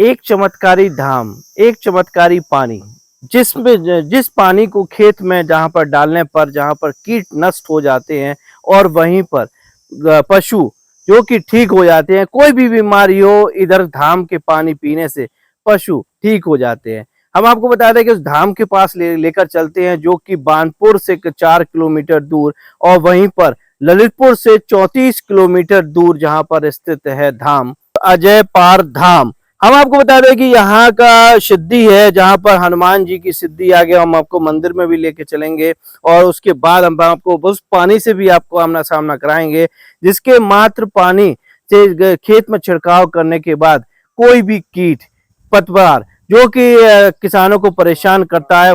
एक चमत्कारी धाम, एक चमत्कारी पानी, जिस पानी को खेत में जहाँ पर डालने पर जहाँ पर कीट नष्ट हो जाते हैं और वहीं पर पशु जो कि ठीक हो जाते हैं। कोई भी बीमारी हो, इधर धाम के पानी पीने से पशु ठीक हो जाते हैं। हम आपको बता दें कि उस धाम के पास लेकर चलते हैं, जो कि बानपुर से 4 किलोमीटर दूर और वहीं पर ललितपुर से 34 किलोमीटर दूर जहाँ पर स्थित है धाम अजय पार धाम। हम आपको बता दें कि यहाँ का सिद्धि है, जहाँ पर हनुमान जी की सिद्धि आगे हम आपको मंदिर में भी लेके चलेंगे और उसके बाद हम आपको उस पानी से भी आपको आमना सामना कराएंगे, जिसके मात्र पानी से खेत में छिड़काव करने के बाद कोई भी कीट पतवार जो कि किसानों को परेशान करता है,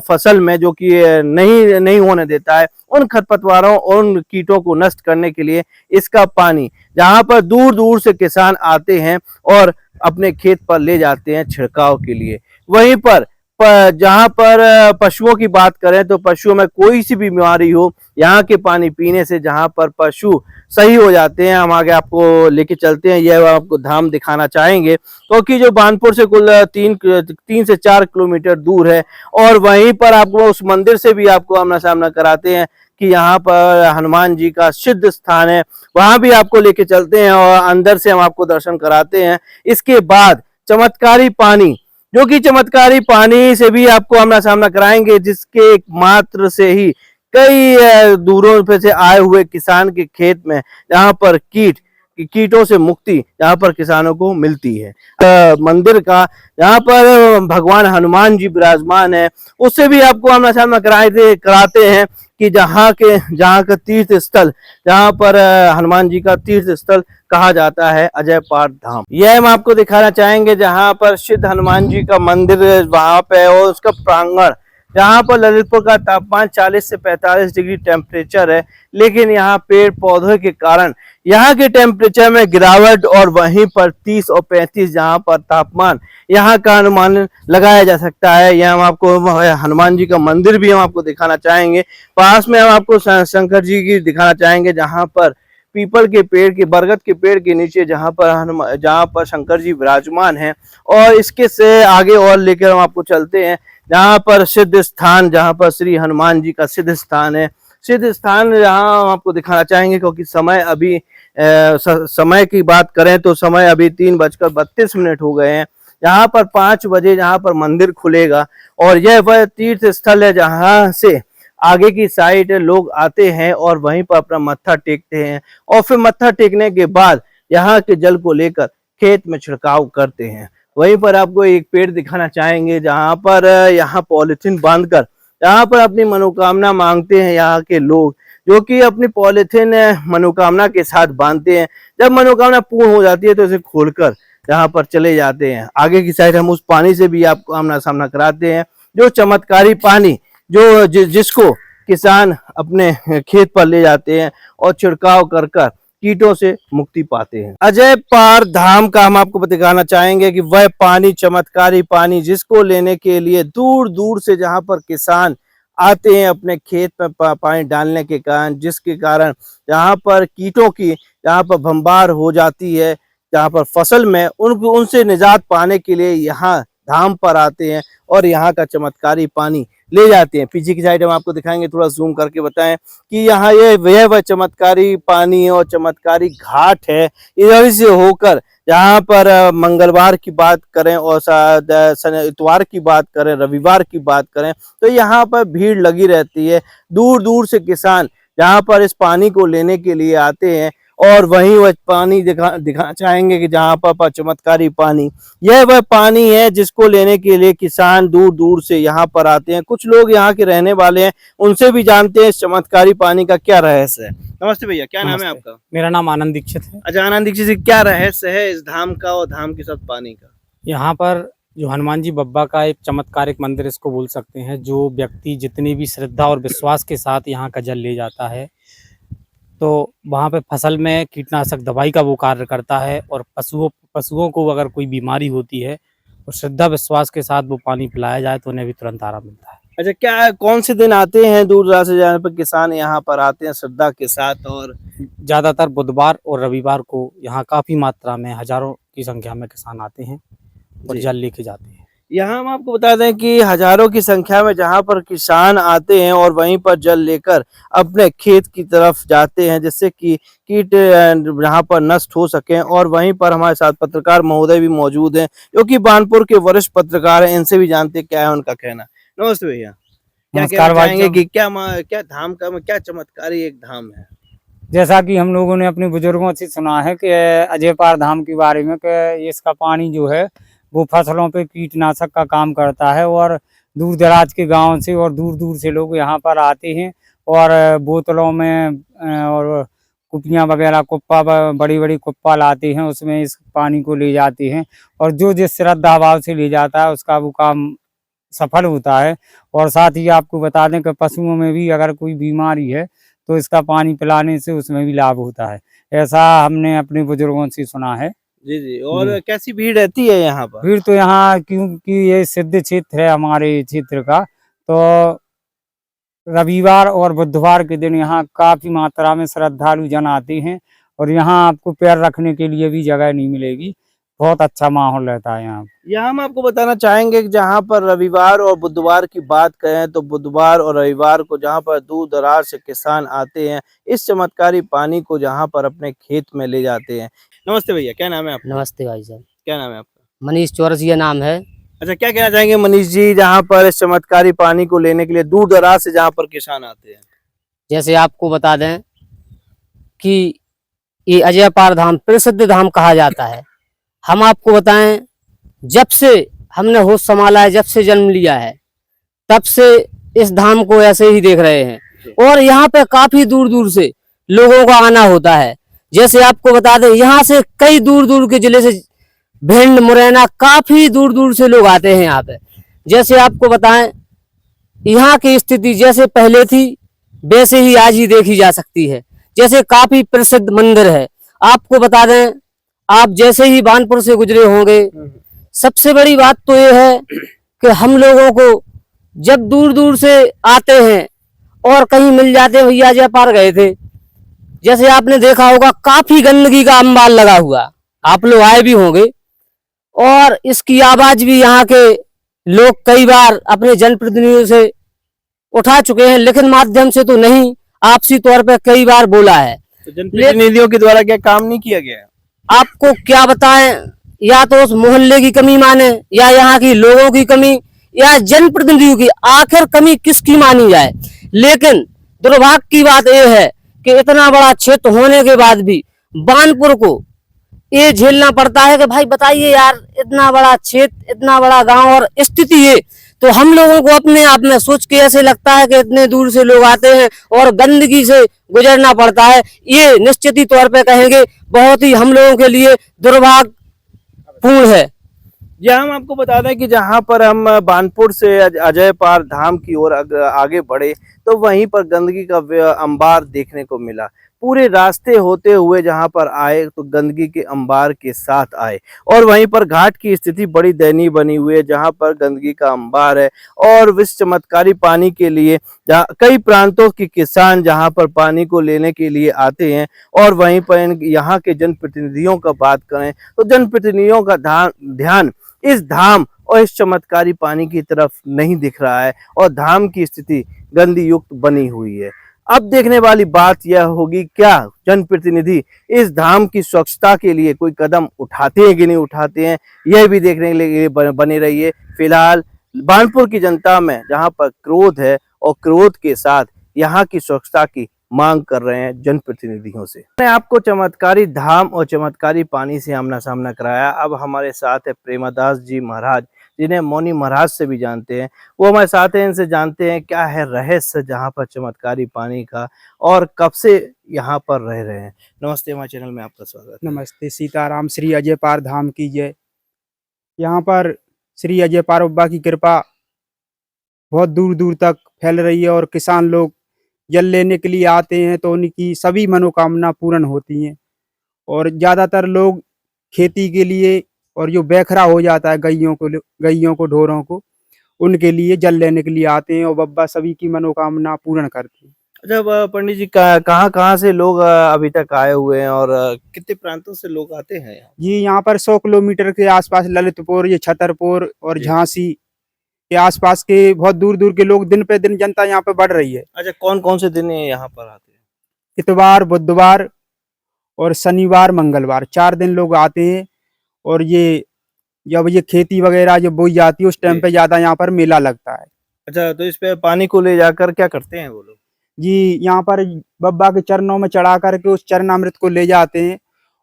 फसल में जो कि नहीं नहीं होने देता है, उन खरपतवारों और उन कीटों को नष्ट करने के लिए इसका पानी जहाँ पर दूर दूर से किसान आते हैं और अपने खेत पर ले जाते हैं छिड़काव के लिए। वहीं पर जहाँ पर पशुओं की बात करें तो पशुओं में कोई सी भी बीमारी हो, यहाँ के पानी पीने से जहाँ पर पशु सही हो जाते हैं। हम आगे आपको लेके चलते हैं, यह आपको धाम दिखाना चाहेंगे, क्योंकि जो बानपुर से कुल 3 से 4 किलोमीटर दूर है और वहीं पर आपको उस मंदिर से भी आपको आमना सामना कराते हैं कि यहाँ पर हनुमान जी का सिद्ध स्थान है, वहां भी आपको लेके चलते हैं और अंदर से हम आपको दर्शन कराते हैं। इसके बाद चमत्कारी पानी, जो कि चमत्कारी पानी से भी आपको आमना सामना कराएंगे, जिसके मात्र से ही कई दूरों पे से आए हुए किसान के खेत में जहाँ पर कीटों से मुक्ति यहाँ पर किसानों को मिलती है। मंदिर का यहाँ पर भगवान हनुमान जी विराजमान है, उससे भी आपको आमना सामना कराते हैं कि जहाँ का तीर्थ स्थल, जहाँ पर हनुमान जी का तीर्थ स्थल कहा जाता है अजय पार धाम। यह हम आपको दिखाना चाहेंगे, जहाँ पर सिद्ध हनुमान जी का मंदिर वहां पे और उसका प्रांगण, जहाँ पर ललितपुर का तापमान 40 से 45 डिग्री टेम्परेचर है, लेकिन यहाँ पेड़ पौधों के कारण यहाँ के टेम्परेचर में गिरावट और वहीं पर 30 और 35 जहाँ पर तापमान यहाँ का अनुमान लगाया जा सकता है। यह हम आपको हनुमान जी का मंदिर भी हम आपको दिखाना चाहेंगे। पास में हम आपको शंकर जी की दिखाना चाहेंगे, जहाँ पर पीपल के पेड़ के बरगद के पेड़ के नीचे जहाँ पर शंकर जी विराजमान हैं। और इसके से आगे और लेकर हम आपको चलते हैं, जहाँ पर सिद्ध स्थान, जहाँ पर श्री हनुमान जी का सिद्ध स्थान है। सिद्ध स्थान जहाँ हम आपको दिखाना चाहेंगे, क्योंकि समय की बात करें तो समय अभी 3:32 हो गए हैं। यहाँ पर 5 बजे जहाँ पर मंदिर खुलेगा और यह वह तीर्थ स्थल है जहाँ से आगे की साइड लोग आते हैं और वहीं पर अपना मत्था टेकते हैं और फिर मत्था टेकने के बाद यहाँ के जल को लेकर खेत में छिड़काव करते हैं। वहीं पर आपको एक पेड़ दिखाना चाहेंगे, जहाँ पर यहाँ पॉलिथीन बांधकर यहाँ पर अपनी मनोकामना मांगते हैं यहाँ के लोग, जो कि अपनी पॉलिथीन मनोकामना के साथ बांधते हैं। जब मनोकामना पूर्ण हो जाती है तो इसे खोलकर यहाँ पर चले जाते हैं। आगे की साइड हम उस पानी से भी आपको आमना सामना कराते हैं, जो चमत्कारी पानी जिसको किसान अपने खेत पर ले जाते हैं और छिड़काव कर कीटों से मुक्ति पाते हैं। अजय पार धाम का हम आपको दिखाना चाहेंगे कि वह पानी, चमत्कारी पानी, जिसको लेने के लिए दूर दूर से जहां पर किसान आते हैं अपने खेत में पानी डालने के कारण, जिसके कारण जहां पर कीटों की जहां पर भंबार हो जाती है, जहां पर फसल में उनसे निजात पाने के लिए यहाँ धाम पर आते हैं और यहाँ का चमत्कारी पानी ले जाते हैं। पीछे की साइड हम आपको दिखाएंगे, थोड़ा जूम करके बताएं कि यहाँ यह वह चमत्कारी पानी और चमत्कारी घाट है। इधर से होकर जहाँ पर मंगलवार की बात करें और इतवार की बात करें, रविवार की बात करें, तो यहाँ पर भीड़ लगी रहती है। दूर दूर से किसान जहाँ पर इस पानी को लेने के लिए आते हैं और वहीं वह पानी दिखाना चाहेंगे कि जहाँ पर चमत्कारी पानी, यह वह पानी है जिसको लेने के लिए किसान दूर दूर से यहाँ पर आते हैं। कुछ लोग यहाँ के रहने वाले हैं, उनसे भी जानते हैं इस चमत्कारी पानी का क्या रहस्य है। नमस्ते भैया, क्या नाम है आपका? मेरा नाम आनंद दीक्षित है। अच्छा, आनंद दीक्षित जी, क्या रहस्य है इस धाम का और धाम के साथ पानी का? यहाँ पर जो हनुमान जी बब्बा का एक चमत्कारिक मंदिर इसको बोल सकते हैं। जो व्यक्ति जितनी भी श्रद्धा और विश्वास के साथ यहाँ का जल ले जाता है, तो वहाँ पे फसल में कीटनाशक दवाई का वो कार्य करता है। और पशुओं को अगर कोई बीमारी होती है और श्रद्धा विश्वास के साथ वो पानी पिलाया जाए तो उन्हें भी तुरंत आराम मिलता है। अच्छा, क्या कौन से दिन आते हैं दूर दराज से जाने पर किसान यहाँ पर आते हैं श्रद्धा के साथ? और ज़्यादातर बुधवार और रविवार को यहाँ काफ़ी मात्रा में हजारों की संख्या में किसान आते हैं और जी। जल लेके जाते हैं। यहाँ हम आपको बता दें कि हजारों की संख्या में जहाँ पर किसान आते हैं और वहीं पर जल लेकर अपने खेत की तरफ जाते हैं, जिससे कि कीट यहाँ पर नष्ट हो सकें। और वहीं पर हमारे साथ पत्रकार महोदय भी मौजूद हैं, जो कि बानपुर के वरिष्ठ पत्रकार हैं। इनसे भी जानते हैं क्या है उनका कहना। नमस्ते भैया, क्या कहना नमस्कार भाई चाहेंगे साहब। कि क्या धाम का क्या चमत्कारी एक धाम है? जैसा कि हम लोगों ने अपने बुजुर्गों से सुना है कि अजय पार धाम के बारे में कि इसका पानी जो है वो फसलों पे कीटनाशक का काम करता है और दूर दराज के गांव से और दूर दूर से लोग यहाँ पर आते हैं और बोतलों में और कुपियाँ वगैरह कुप्पा बड़ी बड़ी कुप्पा लाते हैं, उसमें इस पानी को ले जाते हैं और जो जिस श्रद्धा भाव से ले जाता है उसका वो काम सफल होता है। और साथ ही आपको बता दें कि पशुओं में भी अगर कोई बीमारी है तो इसका पानी पिलाने से उसमें भी लाभ होता है। ऐसा हमने अपने बुजुर्गों से सुना है। जी जी। जी। और कैसी भीड़ रहती है यहाँ पर? फिर तो यहाँ क्योंकि ये सिद्ध क्षेत्र है हमारे क्षेत्र का, तो रविवार और बुधवार के दिन यहाँ काफी मात्रा में श्रद्धालु जन आते हैं और यहाँ आपको पैर रखने के लिए भी जगह नहीं मिलेगी। बहुत अच्छा माहौल रहता है यहाँ। यहाँ हम आपको बताना चाहेंगे कि जहाँ पर रविवार और बुधवार की बात करें तो बुधवार और रविवार को जहाँ पर दूर दराज से किसान आते हैं, इस चमत्कारी पानी को जहाँ पर अपने खेत में ले जाते हैं। नमस्ते भैया, क्या नाम है आपका? नमस्ते भाई साहब। क्या नाम है आपका? मनीष चौरसिया नाम है। अच्छा, क्या कहना चाहेंगे मनीष जी, जहाँ पर इस चमत्कारी पानी को लेने के लिए दूर दराज से जहाँ पर किसान आते हैं? जैसे आपको बता दें कि ये अजय पार धाम प्रसिद्ध धाम कहा जाता है। हम आपको बताएं, जब से हमने होश संभाला है, जब से जन्म लिया है, तब से इस धाम को ऐसे ही देख रहे हैं और यहाँ पे काफी दूर दूर से लोगों का आना होता है। जैसे आपको बता दें, यहाँ से कई दूर दूर के जिले से भिंड मुरैना काफी दूर दूर से लोग आते हैं यहाँ पे। जैसे आपको बताएं, यहाँ की स्थिति जैसे पहले थी वैसे ही आज ही देखी जा सकती है। जैसे काफी प्रसिद्ध मंदिर है। आपको बता दें, आप जैसे ही बानपुर से गुजरे होंगे, सबसे बड़ी बात तो ये है कि हम लोगों को जब दूर दूर से आते हैं और कहीं मिल जाते हैं, भैया अजय पार गए थे, जैसे आपने देखा होगा काफी गंदगी का अंबार लगा हुआ, आप लोग आए भी होंगे और इसकी आवाज भी यहाँ के लोग कई बार अपने जनप्रतिनिधियों से उठा चुके हैं, लेकिन माध्यम से तो नहीं, आपसी तौर पर कई बार बोला है। तो जनप्रतिनिधियों के द्वारा क्या काम नहीं किया गया? आपको क्या बताएं, या तो उस मोहल्ले की कमी माने या यहाँ की लोगों की कमी या जनप्रतिनिधियों की, आखिर कमी किसकी मानी जाए। लेकिन दुर्भाग्य की बात यह है कि इतना बड़ा क्षेत्र होने के बाद भी बानपुर को ये झेलना पड़ता है कि भाई बताइए यार, इतना बड़ा क्षेत्र, इतना बड़ा गांव और स्थिति ये, तो हम लोगों को अपने आप में सोच के ऐसे लगता है कि इतने दूर से लोग आते हैं और गंदगी से गुजरना पड़ता है। ये निश्चित ही तौर पे कहेंगे बहुत ही हम लोगों के लिए दुर्भाग्यपूर्ण है। यह हम आपको बता दें कि जहाँ पर हम बानपुर से अजय पार धाम की ओर आगे बढ़े तो वहीं पर गंदगी का अंबार देखने को मिला। पूरे रास्ते होते हुए जहाँ पर आए तो गंदगी के अंबार के साथ आए और वहीं पर घाट की स्थिति बड़ी दयनीय बनी हुई है, जहाँ पर गंदगी का अंबार है। और इस चमत्कारी पानी के लिए कई प्रांतों के किसान जहाँ पर पानी को लेने के लिए आते हैं और वहीं पर यहाँ के जनप्रतिनिधियों का बात करें तो जनप्रतिनिधियों का ध्यान इस धाम और इस चमत्कारी पानी की तरफ नहीं दिख रहा है और धाम की स्थिति गंदी युक्त बनी हुई है। अब देखने वाली बात यह होगी, क्या जनप्रतिनिधि इस धाम की स्वच्छता के लिए कोई कदम उठाते हैं कि नहीं उठाते हैं, यह भी देखने के लिए बने रहिए। फिलहाल बानपुर की जनता में जहां पर क्रोध है और क्रोध के साथ यहाँ की स्वच्छता की मांग कर रहे हैं जनप्रतिनिधियों से। मैंने आपको चमत्कारी धाम और चमत्कारी पानी से आमना सामना कराया। अब हमारे साथ है प्रेमादास जी महाराज, जिन्हें मौनी महाराज से भी जानते हैं। वो हमारे साथ हैं, इनसे जानते हैं क्या है रहस्य जहाँ पर चमत्कारी पानी का और कब से यहाँ पर रह रहे हैं। नमस्ते, हमारे चैनल में आपका स्वागत है। नमस्ते, सीताराम। श्री अजय पार धाम की जय। यहाँ पर श्री अजय पार बाबा की कृपा बहुत दूर दूर तक फैल रही है और किसान लोग जल लेने के लिए आते हैं तो उनकी सभी मनोकामना पूर्ण होती हैं। और ज़्यादातर लोग खेती के लिए और जो बैखरा हो जाता है गैयों को ढोरों को, उनके लिए जल लेने के लिए आते हैं और बब्बा सभी की मनोकामना पूर्ण करते हैं। अच्छा पंडित जी कहाँ कहाँ से लोग अभी तक आए हुए हैं और कितने प्रांतों से लोग आते हैं यहाँ? जी यहाँ पर 100 किलोमीटर के आसपास ललितपुर, ये छतरपुर और जी। झांसी के आसपास के बहुत दूर दूर के लोग, दिन पे दिन जनता यहाँ पे बढ़ रही है। अच्छा कौन कौन से दिन ये यहाँ पर आते हैं? इतवार, बुधवार और शनिवार, मंगलवार 4 दिन लोग आते हैं। और ये जब ये खेती वगैरह जब बोई जाती है उस टाइम जी। पे ज्यादा यहाँ पर मेला लगता है। अच्छा तो इस पे पानी को ले जाकर क्या करते हैं वो लोग? जी यहाँ पर बब्बा के चरणों में चढ़ा करके उस चरणामृत को ले जाते हैं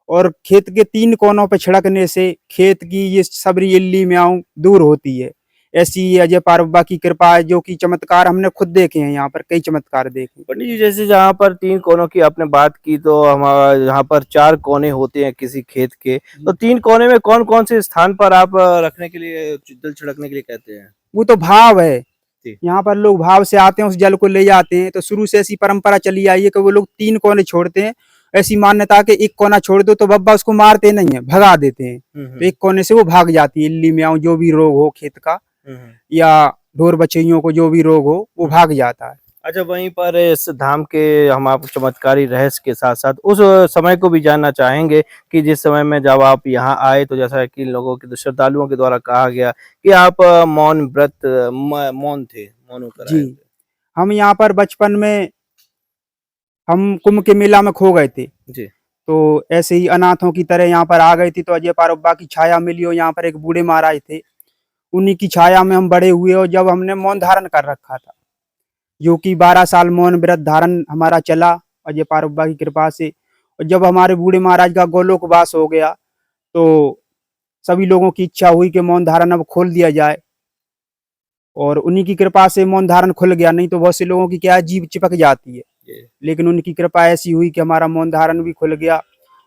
और खेत के 3 कोनों पे छिड़कने से खेत की ये सबरी इल्ली म्याऊं दूर होती है। ऐसी ये अजय पार बब्बा की कृपा है, जो कि चमत्कार हमने खुद देखे हैं, यहाँ पर कई चमत्कार देखे। पंडित जी जैसे जहाँ पर 3 कोनों की आपने बात की तो हमारा यहाँ पर 4 कोने होते हैं किसी खेत के, तो 3 कोने में कौन कौन से स्थान पर आप रखने के लिए जल छिड़कने के लिए कहते हैं? वो तो भाव है, जी। यहाँ पर लोग भाव से आते हैं, उस जल को ले जाते हैं। तो शुरू से ऐसी परंपरा चली आई है कि वो लोग 3 कोने छोड़ते हैं। ऐसी मान्यता कि एक कोना छोड़ दो तो बब्बा उसको मारते नहीं है, भगा देते हैं। तो एक कोने से वो भाग जाती है, इल्ली म्याऊं जो भी रोग हो खेत का या ढोर बछियों को जो भी रोग हो वो भाग जाता है। अच्छा वहीं पर इस धाम के हम आपको चमत्कारी रहस्य के साथ साथ उस समय को भी जानना चाहेंगे कि जिस समय में जब आप यहाँ आए तो जैसा कि लोगों के श्रद्धालुओं के द्वारा कहा गया कि आप मौन व्रत मौन थे, मौन होकर आए जी थे। हम यहाँ पर बचपन में हम कुंभ के मेला में खो गए थे, जी। तो ऐसे ही अनाथों की तरह यहाँ पर आ गए थे। तो अजय पार बब्बा की छाया मिली और यहाँ पर एक बूढ़े महाराज थे, उन्हीं की छाया में हम बड़े हुए। और जब हमने मौन धारण कर रखा था, जो कि 12 साल मौन व्रत धारण हमारा चला अजय पार बब्बा की कृपा से। और जब हमारे बूढ़े महाराज का गोलोक वास हो गया तो सभी लोगों की इच्छा हुई कि मौन धारण अब खोल दिया जाए, और उन्हीं की कृपा से मौन धारण खुल गया। नहीं तो बहुत से लोगों की क्या है, जीभ चिपक जाती है, जी। लेकिन उनकी कृपा ऐसी हुई कि हमारा मौन धारण भी खुल गया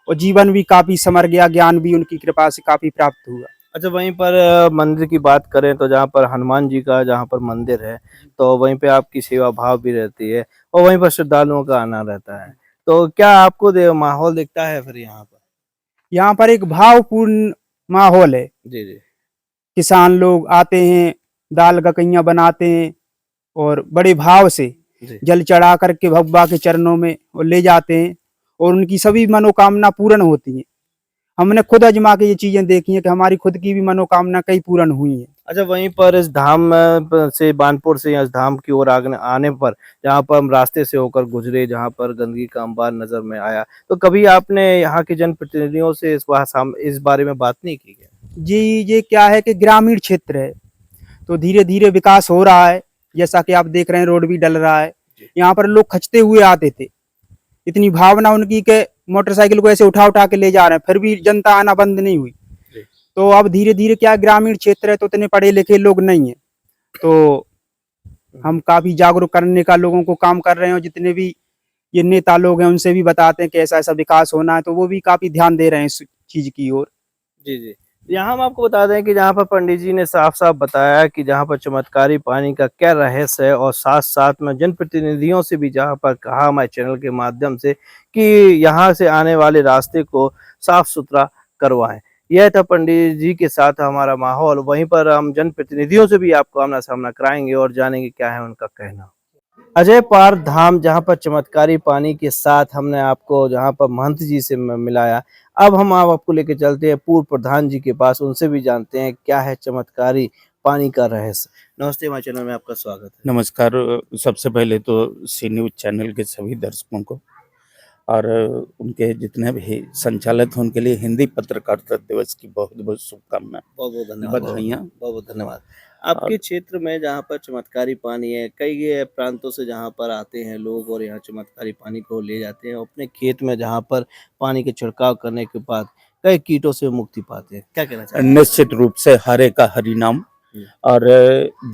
और जीवन भी काफी समर गया, ज्ञान भी उनकी कृपा से काफी प्राप्त हुआ। अच्छा वहीं पर मंदिर की बात करें तो जहाँ पर हनुमान जी का जहाँ पर मंदिर है तो वहीं पे आपकी सेवा भाव भी रहती है और वहीं पर श्रद्धालुओं का आना रहता है, तो क्या आपको माहौल दिखता है फिर यहाँ पर? यहाँ पर एक भावपूर्ण माहौल है। जी जी। किसान लोग आते हैं, दाल गकैया बनाते हैं और बड़े भाव से जी। जल चढ़ा करके बब्बा के चरणों में और ले जाते हैं और उनकी सभी मनोकामना पूर्ण होती हैं। हमने खुद आजमा के ये चीजें देखी हैं कि हमारी खुद की भी मनोकामना कई पूर्ण हुई हैं। अच्छा वहीं पर इस धाम से बानपुर से इस धाम की ओर आने पर जहाँ पर हम रास्ते से होकर गुजरे, जहाँ पर गंदगी का अंबार नजर में आया, तो कभी आपने यहाँ के जनप्रतिनिधियों से इस बारे में बात नहीं की क्या? जी ये क्या है कि ग्रामीण क्षेत्र है, तो धीरे धीरे विकास हो रहा है। जैसा कि आप देख रहे हैं, रोड भी डल रहा है। यहाँ पर लोग खचते हुए आते थे, इतनी भावना उनकी के मोटरसाइकिल को ऐसे उठा उठा के ले जा रहे हैं, फिर भी जनता आना बंद नहीं हुई। तो अब धीरे धीरे क्या, ग्रामीण क्षेत्र है तो इतने पढ़े लिखे लोग नहीं है, तो हम काफी जागरूक करने का लोगों को काम कर रहे हैं। और जितने भी ये नेता लोग हैं उनसे भी बताते हैं कि ऐसा ऐसा विकास होना है, तो वो भी काफी ध्यान दे रहे हैं इस चीज की ओर। जी जी। यहाँ हम आपको बता दें कि जहाँ पर पंडित जी ने साफ साफ बताया कि जहाँ पर चमत्कारी पानी का क्या रहस्य है और साथ साथ में जनप्रतिनिधियों से भी जहाँ पर कहा हमारे चैनल के माध्यम से कि यहाँ से आने वाले रास्ते को साफ सुथरा करवाएं। यह था पंडित जी के साथ हमारा माहौल। वहीं पर हम जनप्रतिनिधियों से भी आपको आमना सामना कराएंगे और जानेंगे क्या है उनका कहना। अजय पार धाम जहाँ पर चमत्कारी पानी के साथ हमने आपको जहाँ पर महंत जी से मिलाया, अब हम आपको लेके चलते हैं पूर्व प्रधान जी के पास, उनसे भी जानते हैं क्या है चमत्कारी पानी का रहस्य। नमस्ते, हमारे चैनल में आपका स्वागत है। नमस्कार। सबसे पहले तो सी न्यूज़ चैनल के सभी दर्शकों को और उनके जितने भी संचालक हैं उनके लिए हिंदी पत्रकारिता दिवस की बहुत बहुत शुभकामनाएं, बहुत बहुत धन्यवाद। बधाइयाँ। बहुत बहुत धन्यवाद। आपके क्षेत्र में जहाँ पर चमत्कारी पानी है, कई प्रांतों से जहाँ पर आते हैं लोग और यहाँ चमत्कारी पानी को ले जाते हैं अपने खेत में, जहाँ पर पानी के छिड़काव करने के बाद कई कीटों से मुक्ति पाते हैं। क्या कहना चाहिए? निश्चित रूप से हरे का हरि नाम। और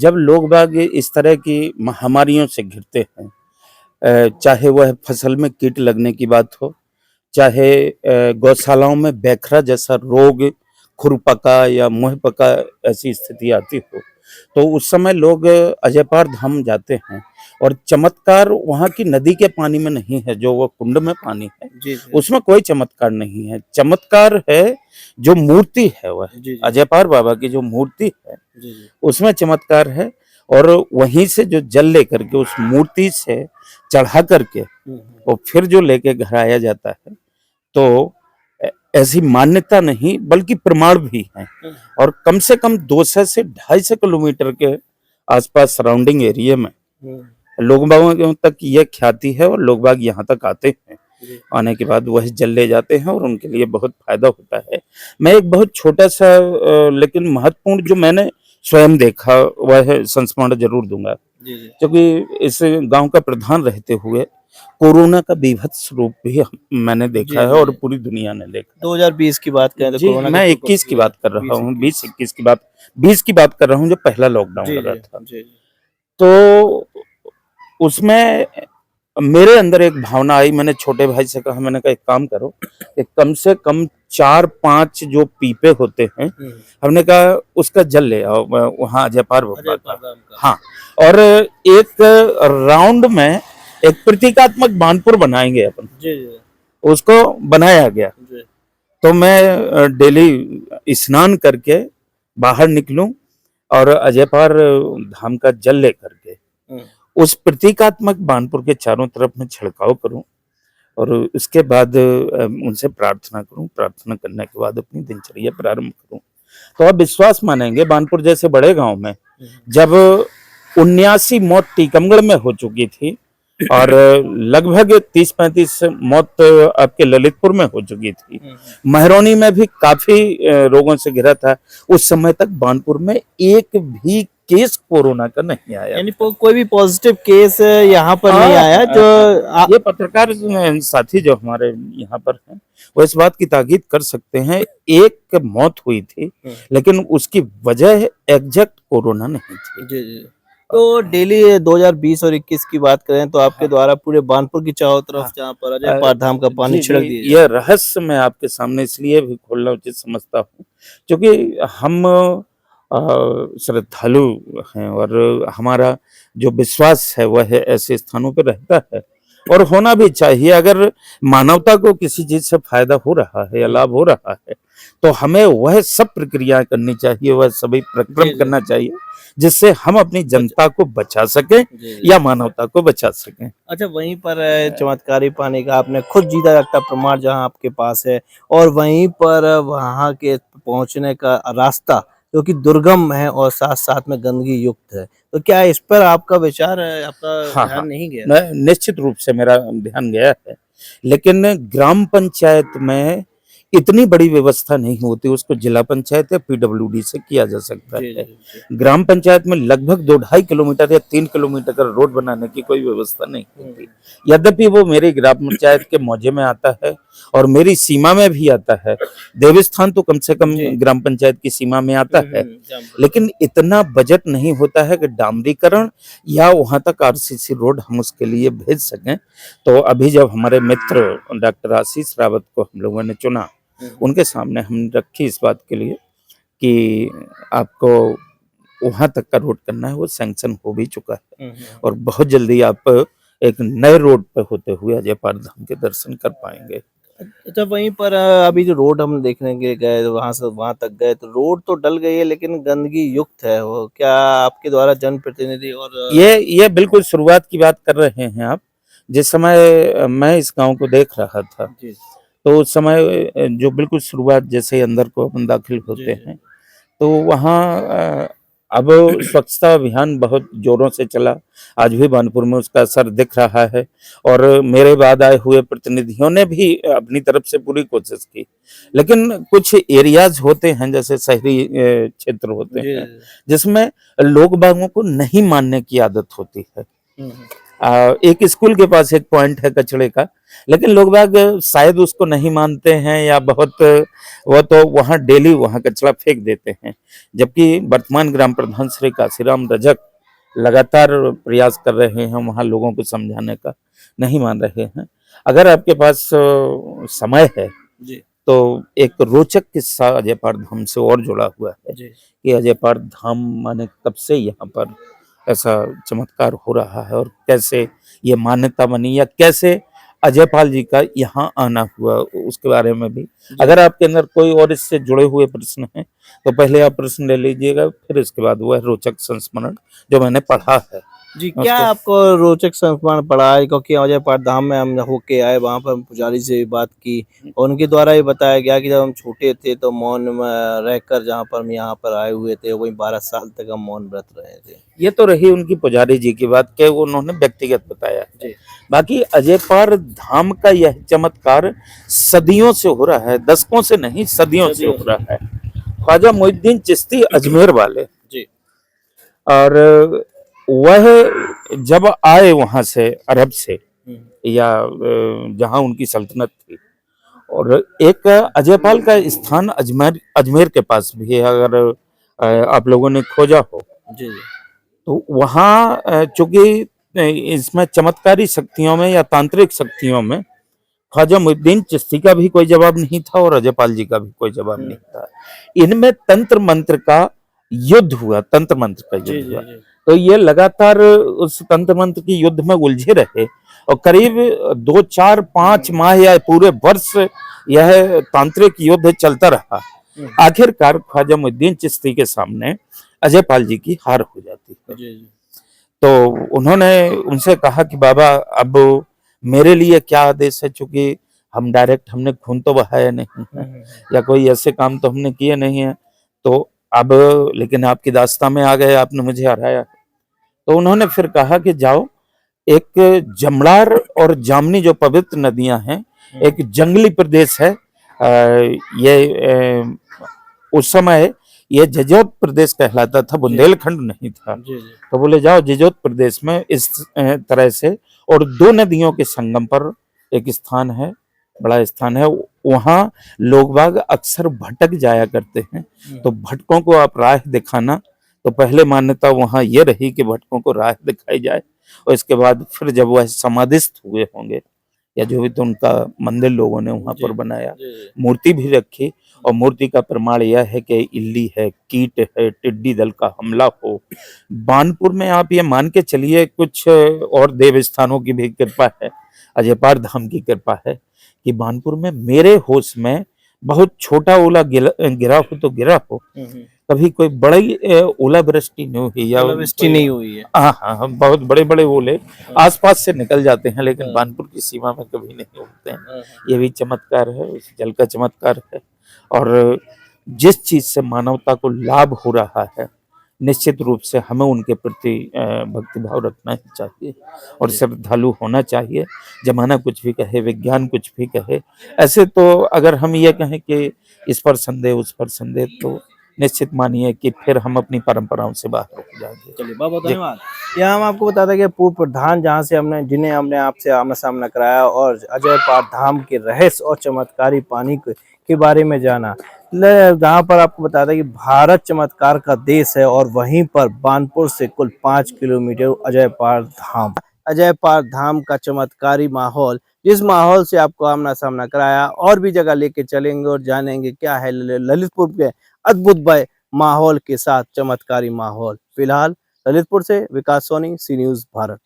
जब लोग बाग इस तरह की महामारियों से घिरते हैं, चाहे वह फसल में कीट लगने की बात हो, चाहे गौशालाओं में बैखरा जैसा रोग, खुरपका या मुंहपका ऐसी स्थिति आती हो, तो उस समय लोग अजय पार धाम जाते हैं। और चमत्कार वहाँ की नदी के पानी में नहीं है, जो वो कुंड में पानी है जी जी। उसमें कोई चमत्कार नहीं है। चमत्कार है जो मूर्ति है, वह जी जी। अजय पार बाबा की जो मूर्ति है जी जी। उसमें चमत्कार है। और वहीं से जो जल लेकर के उस मूर्ति से चढ़ा करके और फिर जो लेके घर आया जाता है, तो ऐसी मान्यता नहीं बल्कि प्रमाण भी है। और कम से कम 200 से 250 किलोमीटर के आसपास सराउंडिंग एरिया में लोग बागों तक यह ख्याति है और लोग बाग यहाँ तक आते हैं। आने के बाद वह जल ले जाते हैं और उनके लिए बहुत फायदा होता है। मैं एक बहुत छोटा सा लेकिन महत्वपूर्ण जो मैंने स्वयं देखा वह संस्मरण जरूर दूंगा, क्योंकि इस गांव का प्रधान रहते हुए कोरोना का बीभत्स रूप भी मैंने देखा है और पूरी दुनिया ने देखा। 2020 की बात करें तो जी, कोरोना मैं के 21 की बात कर रहा हूँ, 20-21 की बात, 20 की बात कर रहा हूँ, जो पहला लॉकडाउन लगा था। तो उसमें मेरे अंदर एक भावना आई। मैंने छोटे भाई से कहा, मैंने कहा एक काम करो, एक कम से कम 4-5 जो पीपे होते हैं, हमने कहा उसका जल ले आओ वहाँ अजयपार बाबा का। हाँ, और एक राउंड में एक प्रतीकात्मक बानपुर बनाएंगे अपन, उसको बनाया गया। तो मैं डेली स्नान करके बाहर निकलूं और अजयपार धाम का जल ले करके उस प्रतीकात्मक बानपुर के चारों तरफ में छिड़काव करूं और उसके बाद उनसे प्रार्थना करूं। प्रार्थना करने के बाद अपनी दिनचर्या प्रारंभ करूं। तो आप विश्वास मानेंगे, बानपुर जैसे बड़े गांव में जब 79 मौत टीकमगढ़ में हो चुकी थी और लगभग 30-35 मौत आपके ललितपुर में हो चुकी थी, महरौनी में भी काफी रोगों से घिरा था, उस समय तक बानपुर में एक भी केस कोरोना का नहीं आया। यानी कोई भी पॉजिटिव केस यहाँ पर नहीं आया। जो ये पत्रकार साथी जो हमारे यहाँ पर हैं वो इस बात की ताकीद कर सकते हैं, एक मौत हुई थी लेकिन उसकी वजह एग्जैक्ट कोरोना नहीं थी। तो डेली 2020 और 21 की बात करें तो आपके द्वारा पूरे बानपुर की चारों तरफ जहाँ पर अजयपार धाम का पानी छिड़क दिया। यह रहस्य मैं आपके सामने इसलिए भी खोलना उचित समझता हूँ क्योंकि हम श्रद्धालु हैं और हमारा जो विश्वास है वह ऐसे स्थानों पर रहता है और होना भी चाहिए। अगर मानवता को किसी चीज से फायदा हो रहा है या लाभ हो रहा है तो हमें वह सब प्रक्रिया करनी चाहिए, वह सभी प्रक्रम करना चाहिए जिससे हम अपनी जनता को बचा सकें या मानवता को बचा सकें। अच्छा, वहीं पर चमत्कारी पानी का आपने खुद जीता जागता प्रमाण जहां आपके पास है और वहीं पर वहां के पहुंचने का रास्ता जो कि दुर्गम है और साथ साथ में गंदगी युक्त है, तो क्या इस पर आपका विचार है, आपका ध्यान नहीं गया? निश्चित रूप से मेरा ध्यान गया है, लेकिन ग्राम पंचायत में इतनी बड़ी व्यवस्था नहीं होती, उसको जिला पंचायत या पीडब्ल्यूडी से किया जा सकता है। ग्राम पंचायत में लगभग 2-2.5 किलोमीटर या 3 किलोमीटर का रोड बनाने की कोई व्यवस्था नहीं होती। यद्यपि वो मेरी ग्राम पंचायत के मौजे में आता है और मेरी सीमा में भी आता है, देवस्थान तो कम से कम ग्राम पंचायत की सीमा में आता है, लेकिन इतना बजट नहीं होता है कि डामरीकरण या वहां तक आरसीसी रोड हम उसके लिए भेज सकें। तो अभी जब हमारे मित्र डॉक्टर आशीष रावत को हम लोगों ने चुना, उनके सामने हम रखी इस बात के लिए कि आपको वहां तक का रोड करना है, वो सैंक्शन हो भी चुका है और बहुत जल्दी आप एक नए रोड पे होते हुए अजयपार धाम के दर्शन कर पाएंगे। अच्छा, वहीं पर अभी जो रोड हम देखने के गए वहां से वहां तक गए तो रोड तो डल गई है लेकिन गंदगी युक्त है, वो क्या आपके द्वारा जनप्रतिनिधि और ये बिल्कुल शुरुआत की बात कर रहे हैं आप। जिस समय मैं इस गांव को देख रहा था तो उस समय जो बिल्कुल शुरुआत जैसे अंदर को अपन दाखिल होते हैं तो वहाँ अब स्वच्छता अभियान बहुत जोरों से चला। आज भी बानपुर में उसका असर दिख रहा है और मेरे बाद आए हुए प्रतिनिधियों ने भी अपनी तरफ से पूरी कोशिश की, लेकिन कुछ एरियाज होते हैं जैसे शहरी क्षेत्र होते हैं जिसमें लोग बागों को नहीं मानने की आदत होती है। एक स्कूल के पास एक पॉइंट है कचड़े का, लेकिन लोग बाग शायद उसको नहीं मानते हैं या बहुत वो तो वहाँ डेली वहाँ कचरा फेंक देते हैं, जबकि वर्तमान ग्राम प्रधान श्री काशीराम रजक लगातार प्रयास कर रहे हैं वहाँ लोगों को समझाने का, नहीं मान रहे हैं। अगर आपके पास समय है तो एक रोचक किस्सा अजयपार धाम से और जुड़ा हुआ है कि अजयपार धाम माने कब से यहाँ पर ऐसा चमत्कार हो रहा है और कैसे ये मान्यता बनी या कैसे अजयपाल जी का यहाँ आना हुआ, उसके बारे में भी अगर आपके अंदर कोई और इससे जुड़े हुए प्रश्न हैं तो पहले आप प्रश्न ले लीजिएगा, फिर इसके बाद वह रोचक संस्मरण जो मैंने पढ़ा है जी, उसको- क्या आपको रोचक संस्मरण पड़ा है? क्योंकि अजय पाठ धाम में हम होके आए, वहाँ पर हम पुजारी से भी बात की और उनके द्वारा ये बताया गया कि जब हम छोटे थे तो मौन में रहकर जहाँ पर हम यहाँ पर आए हुए थे, वहीं 12 साल तक हम मौन व्रत रहे थे। ये तो रही उनकी पुजारी जी की बात के वो उन्होंने व्यक्तिगत बताया। जी। बाकी अजयपार धाम का यह चमत्कार सदियों से हो रहा है, दशकों से नहीं, सदियों से हो रहा है। ख्वाजा मोइनुद्दीन चिश्ती अजमेर वाले, जी। और वह जब आए वहां से अरब से या जहां उनकी सल्तनत थी, और एक अजयपाल का स्थान अजमेर अजमेर के पास भी है, अगर आप लोगों ने खोजा हो जी, जी। तो वहाँ चूंकि इसमें चमत्कारी शक्तियों में या तांत्रिक शक्तियों में ख्वाजा मुइनुद्दीन चिश्ती का भी कोई जवाब नहीं था और अजयपाल जी का भी कोई जवाब नहीं था। इनमें तंत्र मंत्र का युद्ध हुआ, तंत्र मंत्र का जी, युद्ध जी, हुआ। जी। तो ये लगातार उस तंत्र मंत्र की युद्ध में उलझे रहे और करीब 2, 4, 5 माह या पूरे वर्ष यह तांत्रिक युद्ध चलता रहा। आखिरकार ख्वाजा मुइनुद्दीन चिश्ती के सामने अजयपाल जी की हार हो जाती है। जी, जी। तो उन्होंने उनसे कहा कि बाबा अब मेरे लिए क्या आदेश है, चूंकि हम डायरेक्ट हमने खून तो बहाया नहीं है या कोई ऐसे काम तो हमने किए नहीं है, तो अब लेकिन आपकी दास्ता में आ गए, आपने मुझे हराया। तो उन्होंने फिर कहा कि जाओ, एक जमलार और जामनी जो पवित्र नदियां हैं, एक जंगली प्रदेश है, ये उस समय ये जजोत प्रदेश कहलाता था, बुंदेलखंड नहीं था। जी, जी। तो बोले जाओ जजोत प्रदेश में इस तरह से, और 2 नदियों के संगम पर एक स्थान है, बड़ा स्थान है, वहाँ लोग बाग अक्सर भटक जाया करते हैं। तो भटकों को आप राह दिखाना, तो पहले मान्यता वहाँ ये रही कि भटकों को राह दिखाई जाए, और इसके बाद फिर जब वह समाधिस्थ हुए होंगे या जो भी, तो उनका मंदिर लोगों ने वहाँ पर बनाया, मूर्ति भी रखी, और मूर्ति का प्रमाण यह है कि इल्ली है, कीट है, टिड्डी दल का हमला हो। बानपुर में आप ये मान के चलिए कुछ और देव स्थानों की भी कृपा है, अजयपार धाम की कृपा है कि बानपुर में मेरे होश में बहुत छोटा ओला गिरा हो तो गिरा हो, कभी कोई बड़ी ओलावृष्टि नहीं हुई या ओलावृष्टि नहीं हुई है। हाँ हाँ हाँ, बहुत बड़े बड़े ओले आसपास से निकल जाते हैं, लेकिन बानपुर की सीमा में कभी नहीं होते हैं। ये भी चमत्कार है, उस जल का चमत्कार है। और जिस चीज से मानवता को लाभ हो रहा है, निश्चित रूप से हमें उनके प्रति भक्तिभाव रखना ही चाहिए और श्रद्धालु होना चाहिए। जमाना कुछ भी कहे, विज्ञान कुछ भी कहे, ऐसे तो अगर हम ये कहें कि इस पर संदेह उस पर संदेह, तो निश्चित मानिए कि फिर हम अपनी परंपराओं से बाहर हो जाएंगे। चलिए, बहुत बहुत धन्यवाद। यहाँ हम आपको बताते हैं कि पूर्व प्रधान जहाँ से जिन्हें हमने आपसे आमना सामना कराया और अजयपार धाम के रहस्य और चमत्कारी पानी के बारे में जाना, जहाँ पर आपको बताता है कि भारत चमत्कार का देश है और वहीं पर बानपुर से कुल 5 किलोमीटर अजयपार धाम। अजयपार धाम का चमत्कारी माहौल, जिस माहौल से आपको आमना सामना कराया, और भी जगह लेके चलेंगे और जानेंगे क्या है ललितपुर के अद्भुत माहौल के साथ चमत्कारी माहौल। फिलहाल ललितपुर से विकास सोनी, सी न्यूज़ भारत।